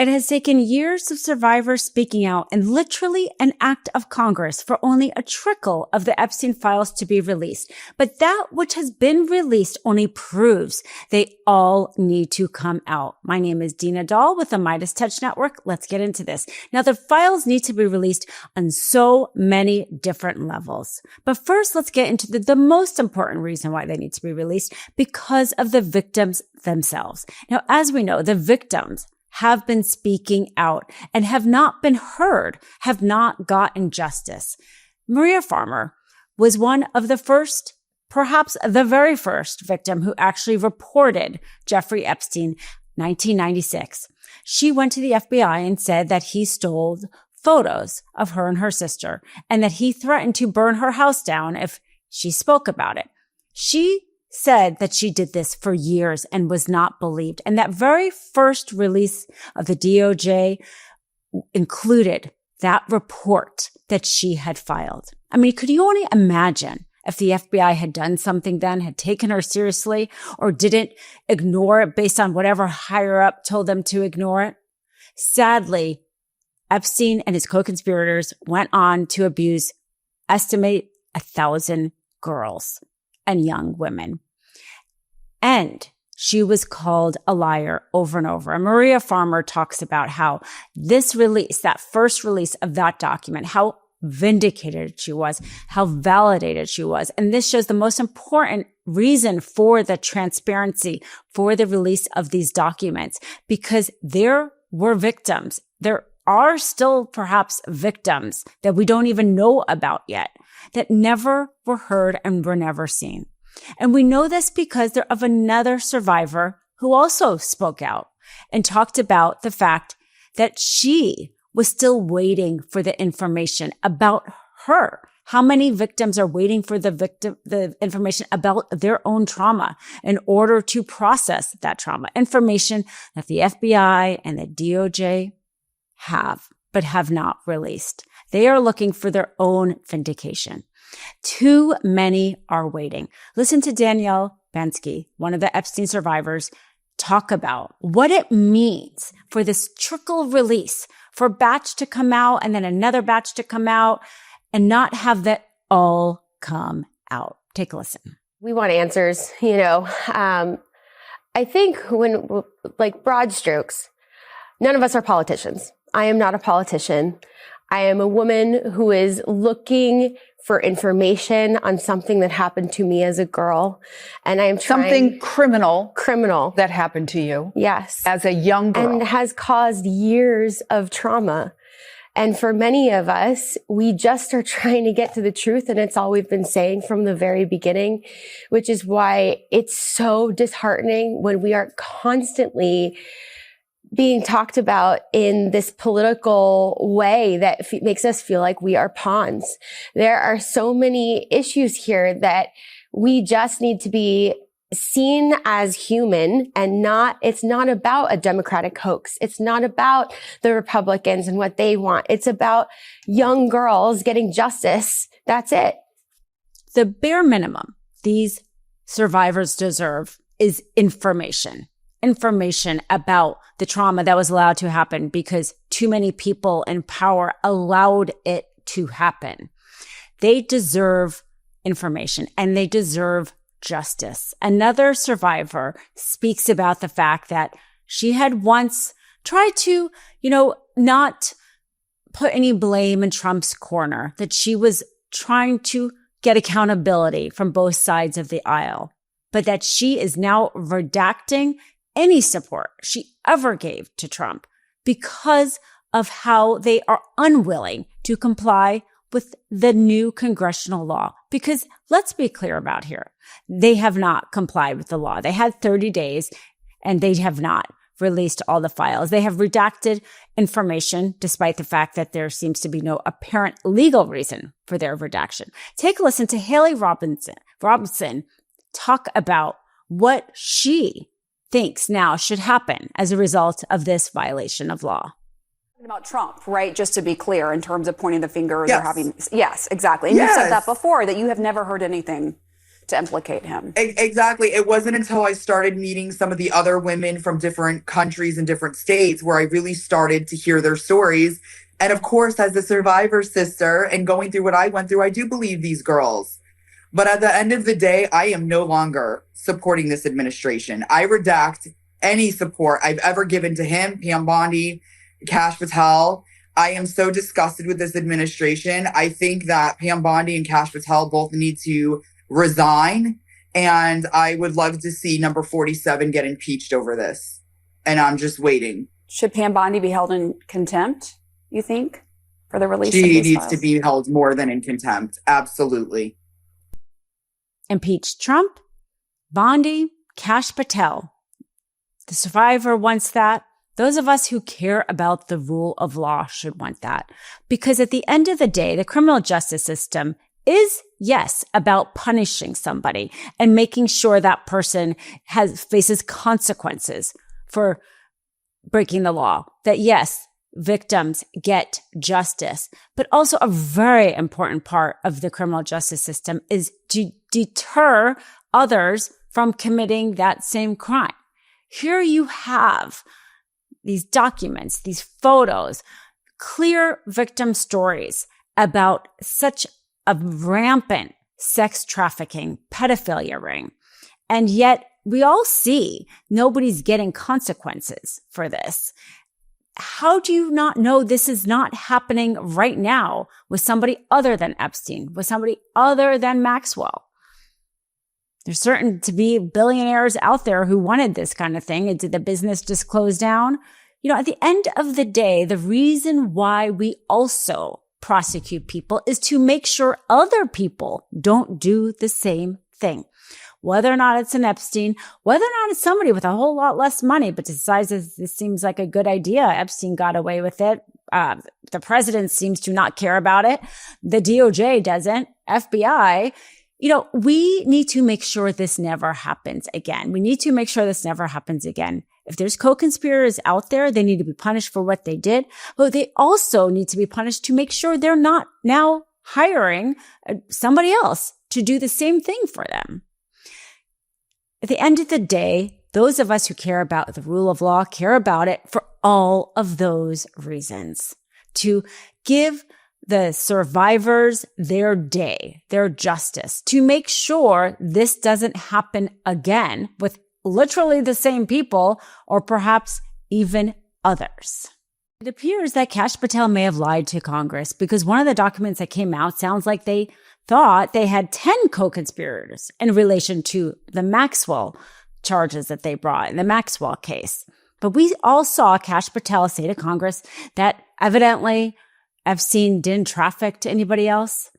It has taken years of survivors speaking out and literally an act of Congress for only a trickle of the Epstein files to be released. But that which has been released only proves they all need to come out. My name is Dina Doll with the MeidasTouch Network. Let's get into this. Now, the files need to be released on so many different levels. But first, let's get into the most important reason why they need to be released, because of the victims themselves. Now, as we know, the victims have been speaking out and have not been heard, have not gotten justice. Maria Farmer was one of the first, perhaps the very first victim who actually reported Jeffrey Epstein, 1996. She went to the FBI and said that he stole photos of her and her sister and that he threatened to burn her house down if she spoke about it. She said that she did this for years and was not believed. And that very first release of the DOJ included that report that she had filed. I mean, could you only imagine if the FBI had done something then, had taken her seriously, or didn't ignore it based on whatever higher up told them to ignore it? Sadly, Epstein and his co-conspirators went on to estimate 1,000 girls and young women. And she was called a liar over and over. And Maria Farmer talks about how this release, that first release of that document, how vindicated she was, how validated she was. And this shows the most important reason for the transparency, for the release of these documents, because there were victims. There are still perhaps victims that we don't even know about yet, that never were heard and were never seen. And we know this because they're of another survivor who also spoke out and talked about the fact that she was still waiting for the information about her. How many victims are waiting for the information about their own trauma in order to process that trauma? Information that the FBI and the DOJ have, but have not released. They are looking for their own vindication. Too many are waiting. Listen to Danielle Bansky, one of the Epstein survivors, talk about what it means for this trickle release, for a batch to come out and then another batch to come out and not have that all come out. Take a listen. We want answers, I think when, like, broad strokes, none of us are politicians. I am not a politician. I am a woman who is looking for information on something that happened to me as a girl. And I am trying— Something criminal that happened to you. Yes. As a young girl. And has caused years of trauma. And for many of us, we just are trying to get to the truth. And it's all we've been saying from the very beginning, which is why it's so disheartening when we are constantly being talked about in this political way that makes us feel like we are pawns. There are so many issues here that we just need to be seen as human and it's not about a Democratic hoax. It's not about the Republicans and what they want. It's about young girls getting justice. That's it. The bare minimum these survivors deserve is information about the trauma that was allowed to happen because too many people in power allowed it to happen. They deserve information and they deserve justice. Another survivor speaks about the fact that she had once tried to, not put any blame in Trump's corner, that she was trying to get accountability from both sides of the aisle, but that she is now redacting any support she ever gave to Trump because of how they are unwilling to comply with the new congressional law. Because let's be clear about here, they have not complied with the law. They had 30 days and they have not released all the files. They have redacted information despite the fact that there seems to be no apparent legal reason for their redaction. Take a listen to Haley Robinson talk about what she thinks now should happen as a result of this violation of law. About Trump, right? Just to be clear, in terms of pointing the fingers yes. or having, yes, exactly. And yes. you said that before, that you have never heard anything to implicate him. Exactly. It wasn't until I started meeting some of the other women from different countries and different states where I really started to hear their stories. And of course, as a survivor sister and going through what I went through, I do believe these girls. But at the end of the day, I am no longer supporting this administration. I redact any support I've ever given to him, Pam Bondi, Kash Patel. I am so disgusted with this administration. I think that Pam Bondi and Kash Patel both need to resign. And I would love to see number 47 get impeached over this. And I'm just waiting. Should Pam Bondi be held in contempt, you think, for the release of She these needs files? to be held more than in contempt. Absolutely. Impeach Trump, Bondi, Kash Patel. The survivor wants that. Those of us who care about the rule of law should want that. Because at the end of the day, the criminal justice system is, yes, about punishing somebody and making sure that person faces consequences for breaking the law. That yes, victims get justice. But also a very important part of the criminal justice system is to deter others from committing that same crime. Here you have these documents, these photos, clear victim stories about such a rampant sex trafficking, pedophilia ring. And yet we all see nobody's getting consequences for this. How do you not know this is not happening right now with somebody other than Epstein, with somebody other than Maxwell? There's certain to be billionaires out there who wanted this kind of thing. And did the business just close down? You know, at the end of the day, the reason why we also prosecute people is to make sure other people don't do the same thing. Whether or not it's an Epstein, whether or not it's somebody with a whole lot less money, but decides this seems like a good idea. Epstein got away with it. The president seems to not care about it. The DOJ doesn't. FBI. You know, we need to make sure this never happens again. We need to make sure this never happens again. If there's co-conspirators out there, they need to be punished for what they did, but they also need to be punished to make sure they're not now hiring somebody else to do the same thing for them. At the end of the day, those of us who care about the rule of law care about it for all of those reasons. To give the survivors their day, their justice, to make sure this doesn't happen again with literally the same people or perhaps even others. It appears that Kash Patel may have lied to Congress because one of the documents that came out sounds like they thought they had 10 co-conspirators in relation to the Maxwell charges that they brought in the Maxwell case. But we all saw Kash Patel say to Congress that evidently Epstein didn't traffic to anybody else.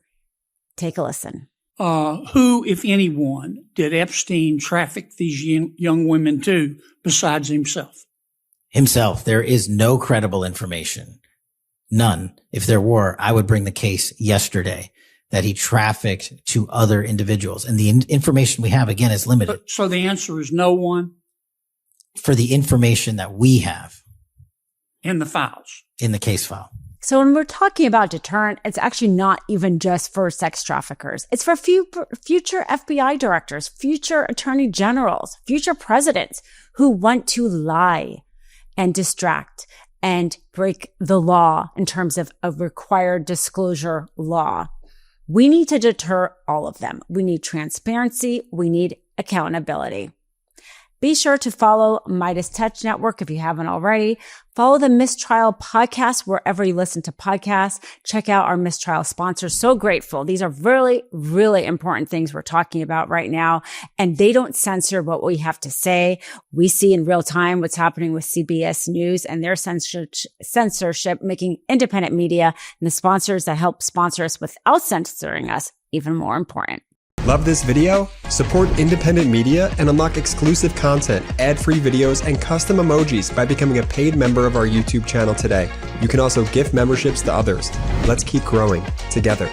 Take a listen. Who, if anyone, did Epstein traffic these young women to besides himself? Himself. There is no credible information. None. If there were, I would bring the case yesterday that he trafficked to other individuals. And the information we have, again, is limited. So the answer is no one? For the information that we have. In the files? In the case file. So when we're talking about deterrent, it's actually not even just for sex traffickers. It's for future FBI directors, future attorney generals, future presidents who want to lie and distract and break the law in terms of a required disclosure law. We need to deter all of them. We need transparency. We need accountability. Be sure to follow MeidasTouch Network if you haven't already. Follow the Mistrial podcast wherever you listen to podcasts. Check out our Mistrial sponsors. So grateful. These are really, really important things we're talking about right now. And they don't censor what we have to say. We see in real time what's happening with CBS News and their censorship, making independent media and the sponsors that help sponsor us without censoring us even more important. Love this video? Support independent media and unlock exclusive content, ad-free videos, and custom emojis by becoming a paid member of our YouTube channel today. You can also gift memberships to others. Let's keep growing together.